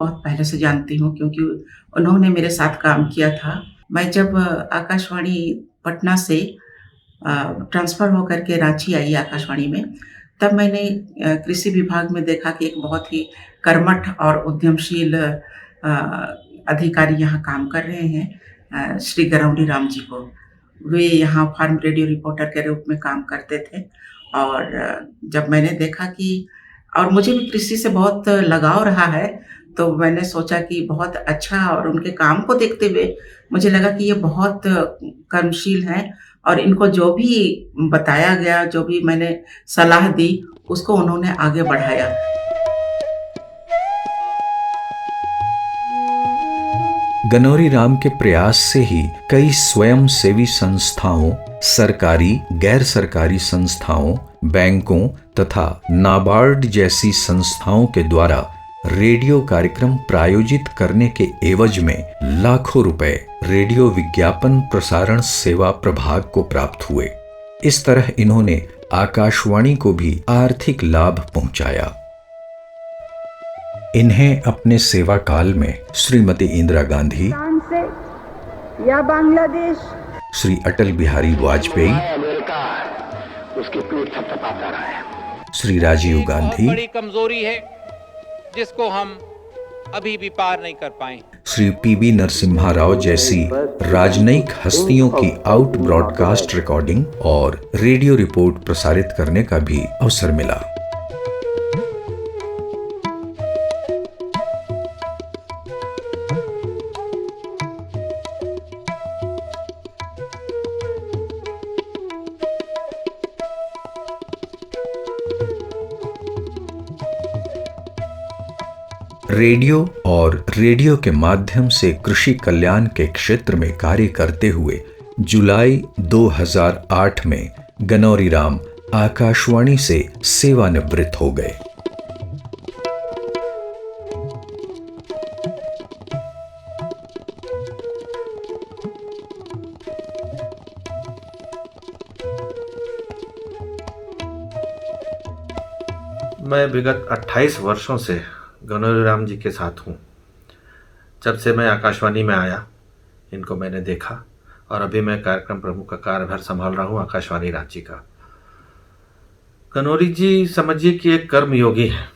बहुत पहले से जानती हूँ क्योंकि उन्होंने मेरे साथ काम किया था। मैं जब आकाशवाणी पटना से अ, ट्रांसफ़र होकर के रांची आई आकाशवाणी में, तब मैंने कृषि विभाग में देखा कि एक बहुत ही कर्मठ और उद्यमशील अधिकारी यहाँ काम कर रहे हैं, श्री गरौली राम जी को। वे यहाँ फार्म रेडियो रिपोर्टर के रूप में काम करते थे और जब मैंने देखा कि और मुझे भी कृषि से बहुत लगाव रहा है, तो मैंने सोचा कि बहुत अच्छा और उनके काम को देखते हुए मुझे लगा कि ये बहुत कर्मशील हैं और इनको जो भी बताया गया, जो भी मैंने सलाह दी, उसको उन्होंने आगे बढ़ाया। गनौरी राम के प्रयास से ही कई स्वयं सेवी संस्थाओं, सरकारी, गैर सरकारी संस्थाओं, बैंकों तथा नाबार्ड जैसी संस्थाओं के द्वारा रेडियो कार्यक्रम प्रायोजित करने के एवज में लाखों रुपए रेडियो विज्ञापन प्रसारण सेवा प्रभाग को प्राप्त हुए। इस तरह इन्होंने आकाशवाणी को भी आर्थिक लाभ पहुंचाया। इन्हें अपने सेवा काल में श्रीमती इंदिरा गांधी से या बांग्लादेश, श्री अटल बिहारी वाजपेयी, उसके पेट थपथपाता रहा है। श्री राजीव गांधी, बड़ी कमजोरी है जिसको हम अभी भी पार नहीं कर पाए। श्री पीबी नरसिम्हा राव जैसी राजनयिक हस्तियों की आउट ब्रॉडकास्ट रिकॉर्डिंग और रेडियो रिपोर्ट प्रसारित करने का भी अवसर मिला। रेडियो और रेडियो के माध्यम से कृषि कल्याण के क्षेत्र में कार्य करते हुए जुलाई 2008 में गनौरी राम आकाशवाणी से सेवानिवृत्त हो गए। मैं विगत 28 वर्षों से गनौरी राम जी के साथ हूँ। जब से मैं आकाशवाणी में आया, इनको मैंने देखा और अभी मैं कार्यक्रम प्रमुख का कार्यभार संभाल रहा हूँ आकाशवाणी रांची का। गनौरी जी समझिए कि एक कर्मयोगी हैं।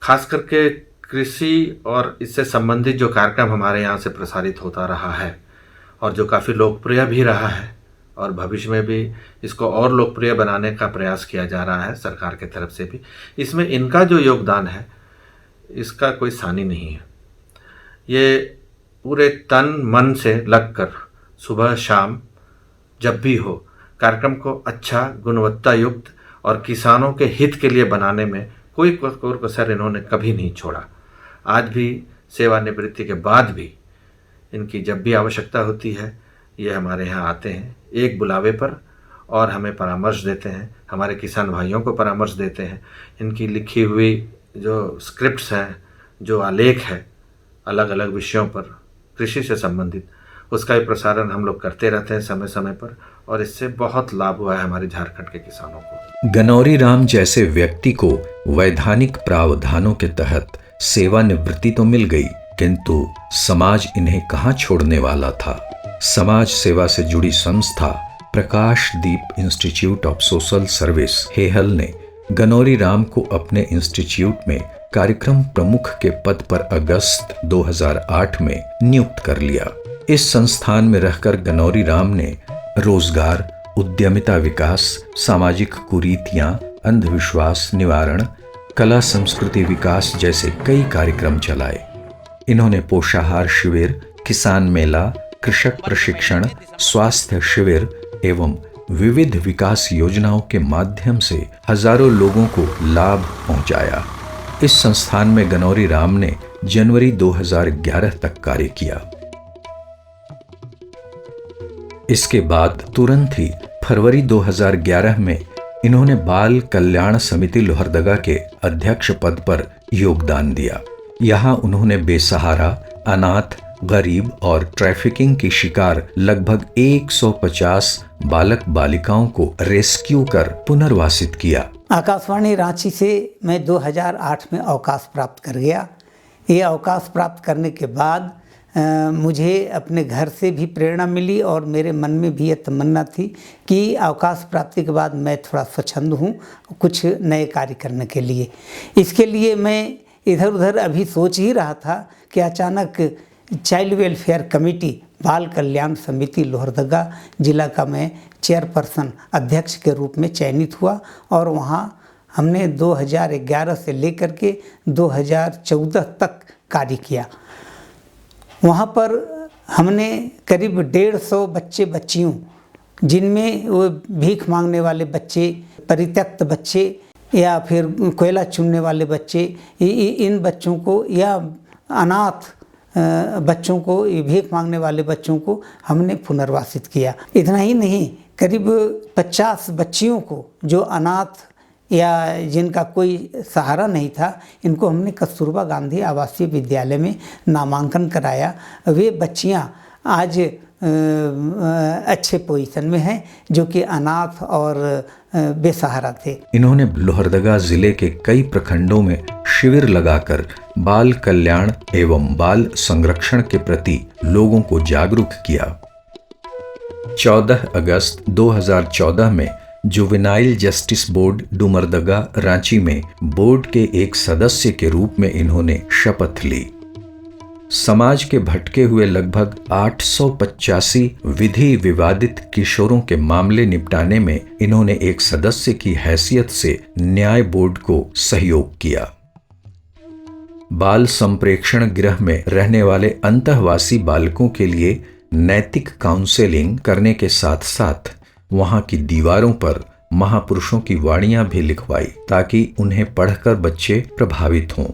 खास करके कृषि और इससे संबंधित जो कार्यक्रम हमारे यहाँ से प्रसारित होता रहा है और जो काफ़ी लोकप्रिय भी रहा है और भविष्य में भी इसको और लोकप्रिय बनाने का प्रयास किया जा रहा है सरकार की तरफ से भी, इसमें इनका जो योगदान है इसका कोई सानी नहीं है। ये पूरे तन मन से लगकर सुबह शाम जब भी हो कार्यक्रम को अच्छा, गुणवत्ता युक्त और किसानों के हित के लिए बनाने में कोई कसर इन्होंने कभी नहीं छोड़ा। आज भी सेवानिवृत्ति के बाद भी इनकी जब भी आवश्यकता होती है ये हमारे यहाँ आते हैं एक बुलावे पर और हमें परामर्श देते हैं, हमारे किसान भाइयों को परामर्श देते हैं। इनकी लिखी हुई जो स्क्रिप्ट्स हैं, जो आलेख है अलग अलग विषयों पर कृषि से संबंधित, उसका भी प्रसारण हम लोग करते रहते हैं समय समय पर और इससे बहुत लाभ हुआ है हमारे झारखंड के किसानों को। गनौरी राम जैसे व्यक्ति को वैधानिक प्रावधानों के तहत सेवानिवृत्ति तो मिल गई, किंतु समाज इन्हें कहाँ छोड़ने वाला था। समाज सेवा से जुड़ी संस्था Prakash Deep institute of social service Hehal ने गनौरी राम को अपने इंस्टीट्यूट में कार्यक्रम प्रमुख के पद पर अगस्त 2008 में नियुक्त कर लिया। इस संस्थान में रहकर गनौरी राम ने रोजगार, उद्यमिता विकास, सामाजिक कुरीतियां, अंधविश्वास निवारण, कला संस्कृति विकास जैसे कई कार्यक्रम चलाए। इन्होंने पोषाहार शिविर, किसान मेला, कृषक प्रशिक्षण, स्वास्थ्य शिविर एवं विविध विकास योजनाओं के माध्यम से हजारों लोगों को लाभ पहुंचाया। इस संस्थान में गनौरी राम ने जनवरी 2011 तक कार्य किया। इसके बाद तुरंत ही फरवरी 2011 में इन्होंने बाल कल्याण समिति लोहरदगा के अध्यक्ष पद पर योगदान दिया। यहाँ उन्होंने बेसहारा, अनाथ, गरीब और ट्रैफिकिंग की शिकार लगभग 150 बालक बालिकाओं को रेस्क्यू कर पुनर्वासित किया। आकाशवाणी रांची से मैं 2008 में अवकाश प्राप्त कर गया। ये अवकाश प्राप्त करने के बाद मुझे अपने घर से भी प्रेरणा मिली और मेरे मन में भी ये तमन्ना थी कि अवकाश प्राप्ति के बाद मैं थोड़ा स्वच्छंद हूँ कुछ नए कार्य करने के लिए। इसके लिए मैं इधर उधर अभी सोच ही रहा था कि अचानक चाइल्ड वेलफेयर कमेटी बाल कल्याण समिति लोहरदगा जिला का मैं चेयरपर्सन अध्यक्ष के रूप में चयनित हुआ और वहाँ हमने 2011 से लेकर के 2014 तक कार्य किया। वहाँ पर हमने करीब 150 बच्चे बच्चियों, जिनमें वो भीख मांगने वाले बच्चे, परित्यक्त बच्चे या फिर कोयला चुनने वाले बच्चे, इन बच्चों को या अनाथ बच्चों को, भीख मांगने वाले बच्चों को हमने पुनर्वासित किया। इतना ही नहीं, करीब 50 बच्चियों को जो अनाथ या जिनका कोई सहारा नहीं था, इनको हमने कस्तूरबा गांधी आवासीय विद्यालय में नामांकन कराया। वे बच्चियां आज अच्छे पोजीशन में हैं, जो कि अनाथ और बेसहारा थे। इन्होंने लोहरदगा जिले के कई प्रखंडों में शिविर लगाकर बाल कल्याण एवं बाल संरक्षण के प्रति लोगों को जागरूक किया। 14 अगस्त 2014 में juvenile justice board Dumardaga Ranchi में बोर्ड के एक सदस्य के रूप में इन्होंने शपथ ली। समाज के भटके हुए लगभग 885 विधि विवादित किशोरों के मामले निपटाने में इन्होंने एक सदस्य की हैसियत से न्याय बोर्ड को सहयोग किया। बाल संप्रेक्षण गृह में रहने वाले अंतःवासी बालकों के लिए नैतिक काउंसलिंग करने के साथ साथ वहां की दीवारों पर महापुरुषों की वाणियां भी लिखवाई ताकि उन्हें पढ़कर बच्चे प्रभावित हों।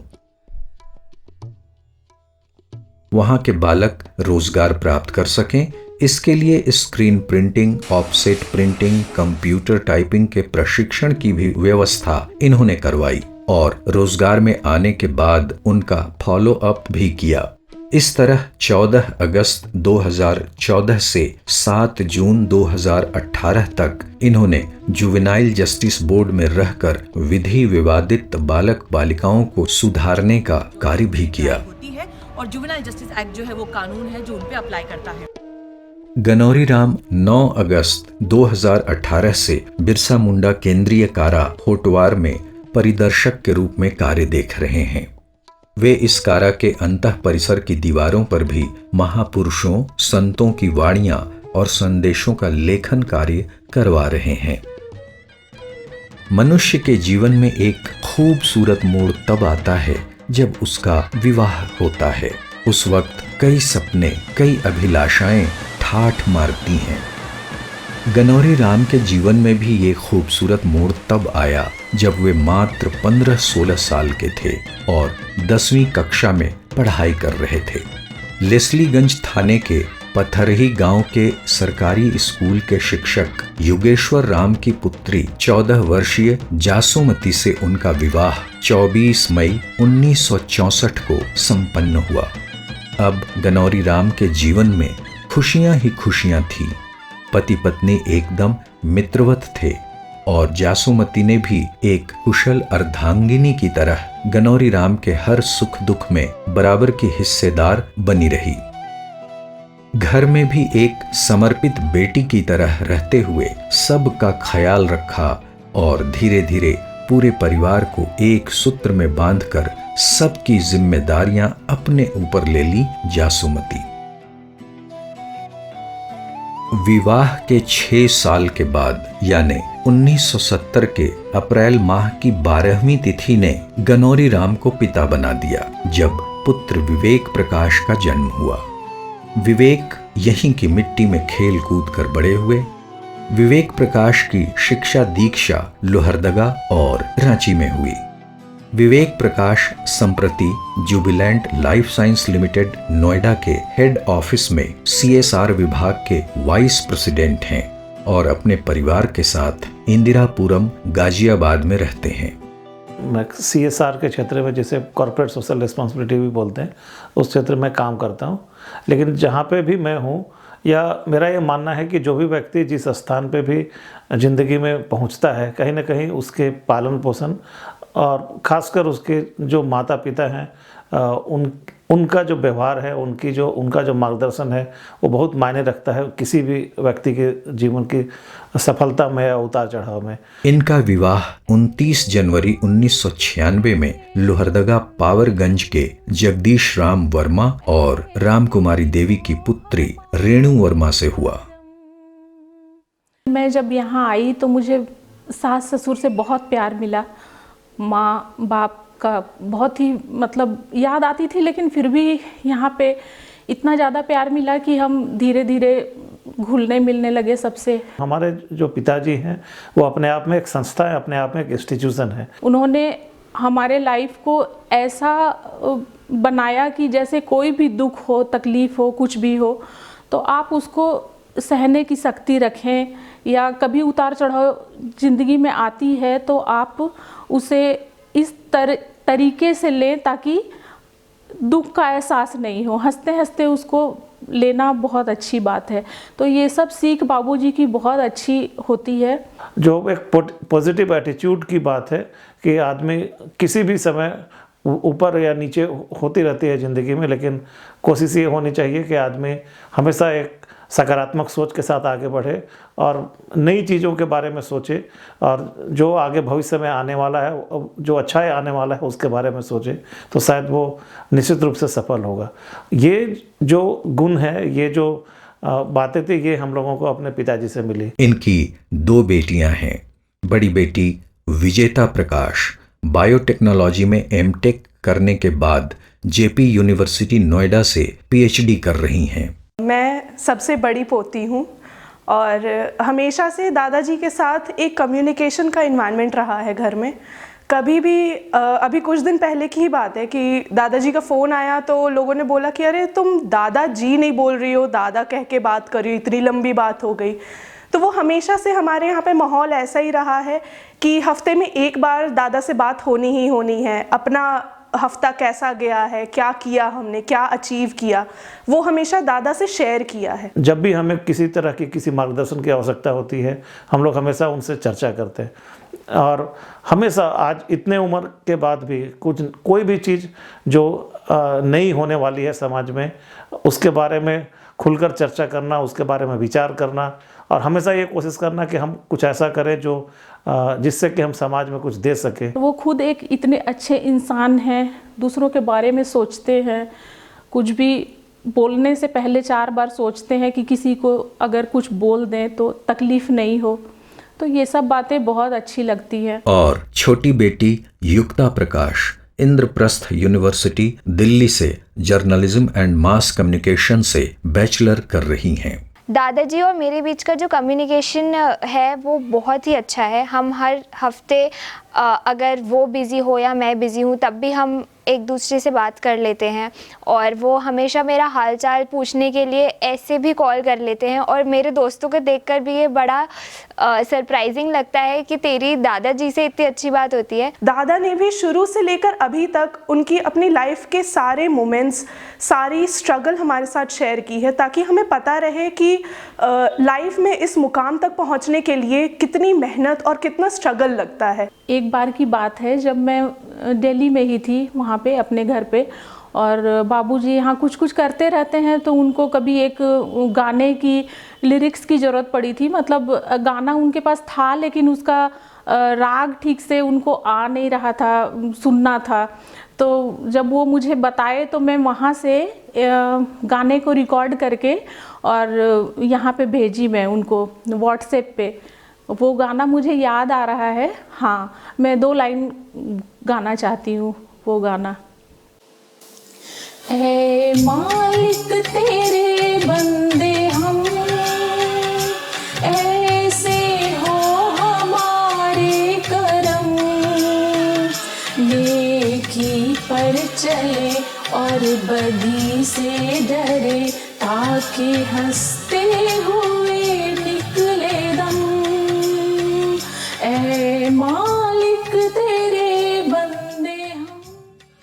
वहां के बालक रोजगार प्राप्त कर सकें, इसके लिए screen printing, offset printing, computer typing के प्रशिक्षण की भी व्यवस्था इन्होंने करवाई और रोजगार में आने के बाद उनका फॉलो अप भी किया। इस तरह 14 अगस्त 2014 से 7 जून 2018 तक इन्होंने जुवेनाइल जस्टिस बोर्ड में रहकर विधि विवादित बालक बालिकाओं को सुधारने का कार्य भी किया। और जुवेनाइल जस्टिस एक्ट जो है वो कानून है जो उन पे अप्लाई करता है। गनौरी राम 9 अगस्त 2018 से बिरसा मुंडा केंद्रीय कारा होटवार में परिदर्शक के रूप में कार्य देख रहे हैं। वे इस कारा के अंतः परिसर की दीवारों पर भी महापुरुषों, संतों की वाणियां और संदेशों का लेखन कार्य करवा रहे हैं। मनुष्य के जीवन में एक खूबसूरत मोड़ तब आता है जब उसका विवाह होता है। उस वक्त कई सपने, कई अभिलाषाएं ठाठ मारती हैं। गनौरी राम के जीवन में भी ये खूबसूरत मोड़ तब आया जब वे मात्र 15-16 साल के थे और 10वीं कक्षा में पढ़ाई कर रहे थे। लेस्लीगंज थाने के पथरही गांव के सरकारी स्कूल के शिक्षक योगेश्वर राम की पुत्री 14 वर्षीय जासुमती से उनका विवाह 24 मई 1964 को संपन्न हुआ। अब गनौरी राम के जीवन में खुशियां ही खुशियां थी। पति पत्नी एकदम मित्रवत थे और जासुमती ने भी एक कुशल अर्धांगिनी की तरह गनौरी राम के हर सुख दुख में बराबर की हिस्सेदार बनी रही। घर में भी एक समर्पित बेटी की तरह रहते हुए सबका ख्याल रखा और धीरे धीरे पूरे परिवार को एक सूत्र में बांधकर सबकी जिम्मेदारियां अपने ऊपर ले ली जासुमती। विवाह के 6 साल के बाद यानी 1970 के अप्रैल माह की 12वीं तिथि ने गनौरी राम को पिता बना दिया, जब पुत्र विवेक प्रकाश का जन्म हुआ। विवेक यहीं की मिट्टी में खेल कूद कर बड़े हुए। विवेक प्रकाश की शिक्षा दीक्षा लोहरदगा और रांची में हुई। विवेक प्रकाश संप्रति Jubilant life science limited Noida के हेड ऑफिस में CSR विभाग के वाइस प्रेसिडेंट हैं और अपने परिवार के साथ इंदिरापुरम गाजियाबाद में रहते हैं। मैं CSR के क्षेत्र में, जिसे कॉर्पोरेट सोशल रिस्पॉन्सिबिलिटी भी बोलते हैं, उस क्षेत्र में काम करता हूँ। लेकिन जहाँ पे भी मैं हूँ, या मेरा ये मानना है कि जो भी व्यक्ति जिस स्थान पे भी ज़िंदगी में पहुँचता है, कहीं ना कहीं उसके पालन पोषण और ख़ासकर उसके जो माता पिता हैं उनका जो व्यवहार है, उनका जो मार्गदर्शन है वो बहुत मायने रखता है किसी भी व्यक्ति के जीवन की सफलता में या उतार चढ़ाव में। इनका विवाह 29 जनवरी 1996 में लोहरदगा पावरगंज के जगदीश राम वर्मा और रामकुमारी देवी की पुत्री रेणु वर्मा से हुआ। मैं जब यहाँ आई तो मुझे सास ससुर से बहुत प्यार मिला, माँ बाप का बहुत ही मतलब याद आती थी, लेकिन फिर भी यहाँ पे इतना ज़्यादा प्यार मिला कि हम धीरे धीरे घुलने मिलने लगे सबसे। हमारे जो पिताजी हैं वो अपने आप में एक संस्था है, अपने आप में एक इंस्टीट्यूशन है। उन्होंने हमारे लाइफ को ऐसा बनाया कि जैसे कोई भी दुख हो, तकलीफ़ हो, कुछ भी हो तो आप उसको सहने की शक्ति रखें, या कभी उतार चढ़ाव ज़िंदगी में आती है तो आप उसे इस तरीके से लें ताकि दुख का एहसास नहीं हो, हंसते हंसते उसको लेना बहुत अच्छी बात है। तो ये सब सीख बाबूजी की बहुत अच्छी होती है। जो एक पॉजिटिव एटीट्यूड की बात है कि आदमी किसी भी समय ऊपर या नीचे होती रहती है ज़िंदगी में, लेकिन कोशिश ये होनी चाहिए कि आदमी हमेशा एक सकारात्मक सोच के साथ आगे बढ़े और नई चीज़ों के बारे में सोचे, और जो आगे भविष्य में आने वाला है, जो अच्छा है आने वाला है उसके बारे में सोचे, तो शायद वो निश्चित रूप से सफल होगा। ये जो गुण है, ये जो बातें थी, ये हम लोगों को अपने पिताजी से मिली। इनकी 2 बेटियां हैं। बड़ी बेटी विजेता प्रकाश बायोटेक्नोलॉजी में एमटेक करने के बाद जेपी यूनिवर्सिटी नोएडा से पीएचडी कर रही हैं। मैं सबसे बड़ी पोती हूँ और हमेशा से दादाजी के साथ एक कम्युनिकेशन का इन्वायरमेंट रहा है घर में। कभी भी अभी कुछ दिन पहले की ही बात है कि दादाजी का फ़ोन आया तो लोगों ने बोला कि अरे तुम दादाजी नहीं बोल रही हो, दादा कह के बात कर रही हो, इतनी लंबी बात हो गई। तो वो हमेशा से हमारे यहाँ पे माहौल ऐसा ही रहा है कि हफ्ते में एक बार दादा से बात होनी ही होनी है। अपना हफ्ता कैसा गया है, क्या किया हमने, क्या अचीव किया, वो हमेशा दादा से शेयर किया है। जब भी हमें किसी तरह की किसी मार्गदर्शन की आवश्यकता होती है, हम लोग हमेशा उनसे चर्चा करते हैं, और हमेशा आज इतने उम्र के बाद भी कोई भी चीज़ जो नई होने वाली है समाज में, उसके बारे में खुलकर चर्चा करना, उसके बारे में विचार करना, और हमेशा ये कोशिश करना कि हम कुछ ऐसा करें जो जिससे कि हम समाज में कुछ दे सके। वो खुद एक इतने अच्छे इंसान हैं, दूसरों के बारे में सोचते हैं, कुछ भी बोलने से पहले 4 बार सोचते हैं कि किसी को अगर कुछ बोल दें तो तकलीफ़ नहीं हो। तो ये सब बातें बहुत अच्छी लगती हैं। और छोटी बेटी युक्ता प्रकाश इंद्रप्रस्थ यूनिवर्सिटी दिल्ली से जर्नलिज्म एंड मास कम्युनिकेशन से बैचलर कर रही हैं। दादाजी और मेरे बीच का जो कम्युनिकेशन है वो बहुत ही अच्छा है। हम हर हफ्ते अगर वो बिज़ी हो या मैं बिज़ी हूँ तब भी हम एक दूसरे से बात कर लेते हैं, और वो हमेशा मेरा हालचाल पूछने के लिए ऐसे भी कॉल कर लेते हैं। और मेरे दोस्तों को देखकर भी ये बड़ा सरप्राइजिंग लगता है कि तेरी दादाजी से इतनी अच्छी बात होती है। दादा ने भी शुरू से लेकर अभी तक उनकी अपनी लाइफ के सारे मोमेंट्स, सारी स्ट्रगल हमारे साथ शेयर की है, ताकि हमें पता रहे कि लाइफ में इस मुकाम तक पहुंचने के लिए कितनी मेहनत और कितना स्ट्रगल लगता है। एक बार की बात है जब मैं दिल्ली में ही थी, वहाँ पे अपने घर पे, और बाबूजी यहाँ कुछ कुछ करते रहते हैं, तो उनको कभी एक गाने की लिरिक्स की ज़रूरत पड़ी थी। मतलब गाना उनके पास था लेकिन उसका राग ठीक से उनको आ नहीं रहा था, सुनना था। तो जब वो मुझे बताए तो मैं वहाँ से गाने को रिकॉर्ड करके और यहाँ पे भेजी मैं उनको व्हाट्सएप पे। वो गाना मुझे याद आ रहा है। हाँ, मैं 2 लाइन गाना चाहती हूँ वो गाना। ऐ मालिक तेरे बंदे हम, ऐसे हो हमारे करम, नेकी पर चले और बदी से डरे, ताकि हंसते हुए निकले दम। ऐ मालिक तेरे बंदे हम।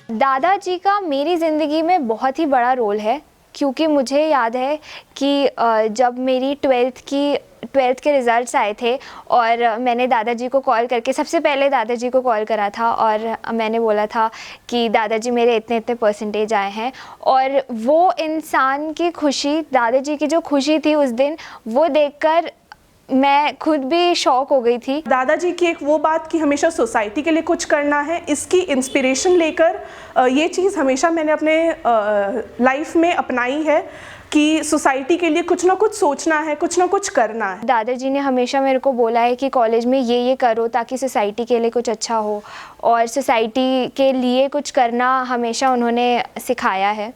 दादाजी का मेरी ज़िंदगी में बहुत ही बड़ा रोल है, क्योंकि मुझे याद है कि जब मेरी 12th के रिज़ल्ट्स आए थे और मैंने दादाजी को कॉल करके सबसे पहले दादाजी को कॉल करा था और मैंने बोला था कि दादाजी मेरे इतने इतने परसेंटेज आए हैं, और वो इंसान की खुशी, दादाजी की जो खुशी थी उस दिन, वो देखकर मैं खुद भी शॉक हो गई थी। दादाजी की एक वो बात कि हमेशा सोसाइटी के लिए कुछ करना है, इसकी इंस्पिरेशन लेकर ये चीज़ हमेशा मैंने अपने लाइफ में अपनाई है कि सोसाइटी के लिए कुछ ना कुछ सोचना है, कुछ ना कुछ करना है। दादाजी ने हमेशा मेरे को बोला है कि कॉलेज में ये करो ताकि सोसाइटी के लिए कुछ अच्छा हो, और सोसाइटी के लिए कुछ करना हमेशा उन्होंने सिखाया है।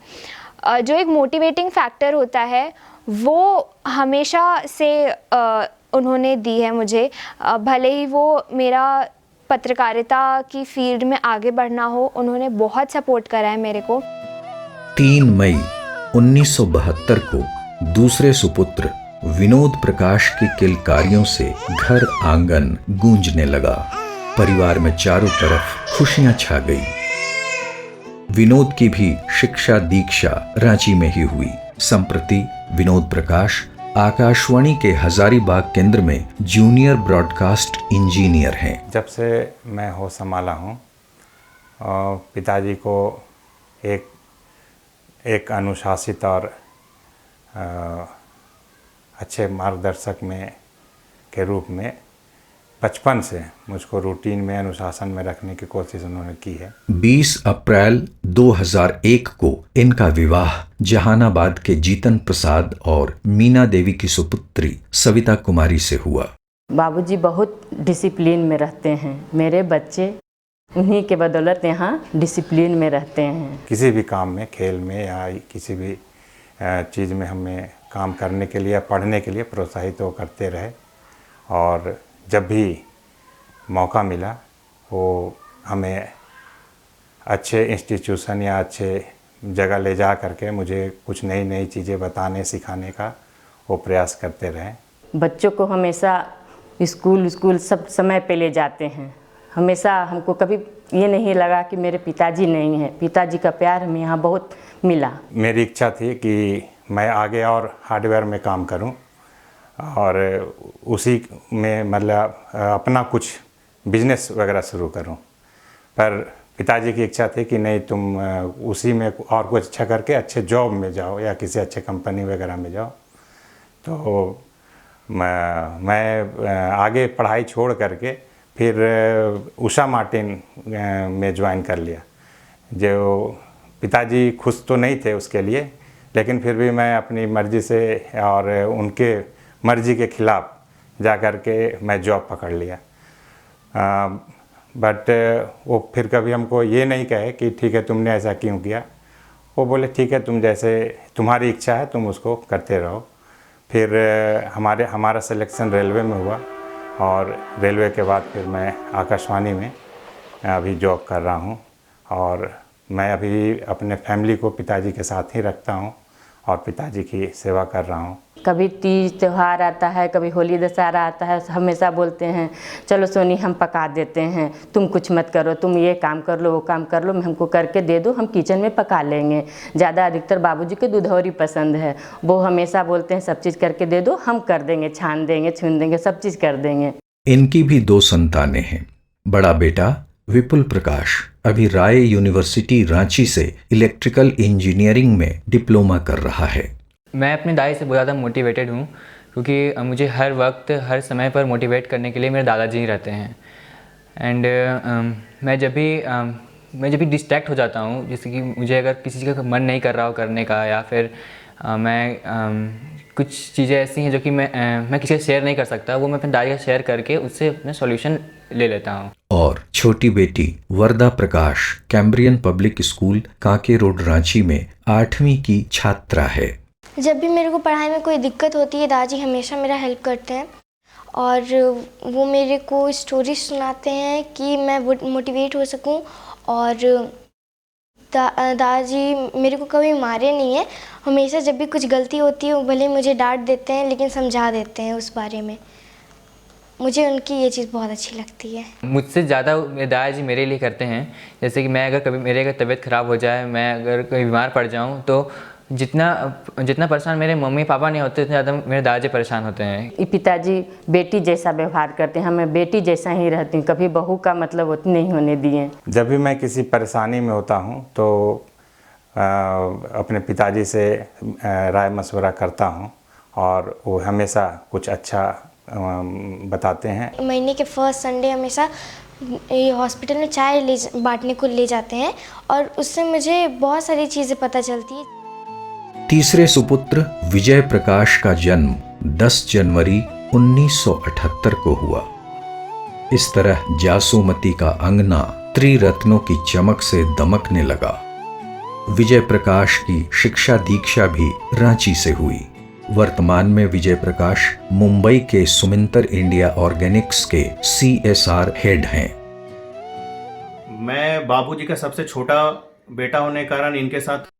जो एक मोटिवेटिंग फैक्टर होता है वो हमेशा से उन्होंने दी है मुझे, भले ही वो मेरा पत्रकारिता की फील्ड में आगे बढ़ना हो, उन्होंने बहुत सपोर्ट करा है मेरे को। 3 मई 1972 को दूसरे सुपुत्र विनोद प्रकाश की किलकारियों से घर आंगन गूंजने लगा। परिवार में चारों तरफ खुशियां छा गई। विनोद की भी शिक्षा दीक्षा रांची में ही हुई। संप्रति विनोद प्रकाश आकाशवाणी के हजारीबाग केंद्र में जूनियर ब्रॉडकास्ट इंजीनियर हैं। जब से मैं होश संभाला हूँ, पिताजी को एक अनुशासित और अच्छे मार्गदर्शक में के रूप में बचपन से मुझको रूटीन में, अनुशासन में रखने की कोशिश उन्होंने की है। 20 अप्रैल 2001 को इनका विवाह जहानाबाद के जीतन प्रसाद और मीना देवी की सुपुत्री सविता कुमारी से हुआ। बाबूजी बहुत डिसिप्लिन में रहते हैं। मेरे बच्चे उन्हीं के बदौलत यहाँ डिसिप्लिन में रहते हैं। किसी भी काम में, खेल में या किसी भी चीज़ में हमें काम करने के लिए, पढ़ने के लिए प्रोत्साहित वो करते रहे, और जब भी मौका मिला वो हमें अच्छे इंस्टीट्यूशन या अच्छे जगह ले जा करके मुझे कुछ नई नई चीज़ें बताने सिखाने का वो प्रयास करते रहे। बच्चों को हमेशा स्कूल सब समय पे ले जाते हैं। हमेशा हमको कभी ये नहीं लगा कि मेरे पिताजी नहीं हैं। पिताजी का प्यार हमें यहाँ बहुत मिला। मेरी इच्छा थी कि मैं आगे और हार्डवेयर में काम करूं और उसी में मतलब अपना कुछ बिजनेस वगैरह शुरू करूं, पर पिताजी की इच्छा थी कि नहीं, तुम उसी में और कुछ अच्छा करके अच्छे जॉब में जाओ या किसी अच्छे कंपनी वगैरह में जाओ। तो मैं आगे पढ़ाई छोड़ करके फिर उषा मार्टिन में ज्वाइन कर लिया। जो पिताजी खुश तो नहीं थे उसके लिए, लेकिन फिर भी मैं अपनी मर्ज़ी से और उनके मर्ज़ी के ख़िलाफ़ जा कर के मैं जॉब पकड़ लिया। बट वो फिर कभी हमको ये नहीं कहे कि ठीक है तुमने ऐसा क्यों किया। वो बोले ठीक है, तुम जैसे तुम्हारी इच्छा है तुम उसको करते रहो। फिर हमारा सिलेक्शन रेलवे में हुआ और रेलवे के बाद फिर मैं आकाशवाणी में अभी जॉब कर रहा हूँ, और मैं अभी अपने फैमिली को पिताजी के साथ ही रखता हूँ और पिताजी की सेवा कर रहा हूँ। कभी तीज त्यौहार आता है, कभी होली दशहरा आता है, हमेशा बोलते हैं चलो सोनी हम पका देते हैं, तुम कुछ मत करो, तुम ये काम कर लो वो काम कर लो, हमको करके दे दो, हम किचन में पका लेंगे। ज़्यादा अधिकतर बाबूजी को दुधौरी पसंद है, वो हमेशा बोलते हैं सब चीज़ करके दे दो, हम कर देंगे, छान देंगे, छून देंगे, सब चीज़ कर देंगे। इनकी भी 2 संतानें हैं। बड़ा बेटा विपुल प्रकाश अभी राय यूनिवर्सिटी रांची से इलेक्ट्रिकल इंजीनियरिंग में डिप्लोमा कर रहा है। मैं अपने दादी से बहुत ज़्यादा मोटिवेटेड हूँ, क्योंकि मुझे हर वक्त हर समय पर मोटिवेट करने के लिए मेरे दादाजी ही रहते हैं। एंड मैं जब भी डिस्ट्रैक्ट हो जाता हूँ, जैसे कि मुझे अगर किसी चीज़ का मन नहीं कर रहा हो करने का, या फिर कुछ चीज़ें ऐसी हैं जो कि मैं किसी से शेयर नहीं कर सकता, वो मैं अपने दादी से शेयर करके उससे अपने सॉल्यूशन ले लेता हूँ। और छोटी बेटी Varda Prakash Cambrian public school Kanke road Ranchi में 8वीं की छात्रा है। जब भी मेरे को पढ़ाई में कोई दिक्कत होती है, दादाजी हमेशा मेरा हेल्प करते हैं और वो मेरे को स्टोरी सुनाते हैं कि मैं मोटिवेट हो सकूं। और दादाजी मेरे को कभी मारे नहीं है, हमेशा जब भी कुछ गलती होती है वो भले मुझे डांट देते हैं लेकिन समझा देते हैं उस बारे में। मुझे उनकी ये चीज़ बहुत अच्छी लगती है। मुझसे ज़्यादा दादाजी मेरे लिए करते हैं। जैसे कि मैं अगर कभी मेरे अगर तबीयत ख़राब हो जाए, मैं अगर कहीं बीमार पड़ जाऊँ, तो जितना परेशान मेरे मम्मी पापा नहीं होते, उतने ज़्यादा मेरे दादाजी परेशान होते हैं। पिताजी बेटी जैसा व्यवहार करते हैं, मैं बेटी जैसा ही रहती हूँ, कभी बहू का मतलब उतनी नहीं होने दिए। जब भी मैं किसी परेशानी में होता हूँ तो अपने पिताजी से राय मशवरा करता हूँ और वो हमेशा कुछ अच्छा बताते हैं। महीने के फर्स्ट संडे हमेशा हॉस्पिटल में चाय बांटने को ले जाते हैं और उससे मुझे बहुत सारी चीज़ें पता चलती है। तीसरे सुपुत्र विजय प्रकाश का जन्म 10 जनवरी 1978 को हुआ। इस तरह जासुमती का अंगना त्रिरत्नों की चमक से दमकने लगा। विजय प्रकाश की शिक्षा दीक्षा भी रांची से हुई। वर्तमान में विजय प्रकाश मुंबई के सुमिंतर इंडिया ऑर्गेनिक्स के CSR हेड हैं। मैं बाबूजी का सबसे छोटा बेटा होने के कारण इनके साथ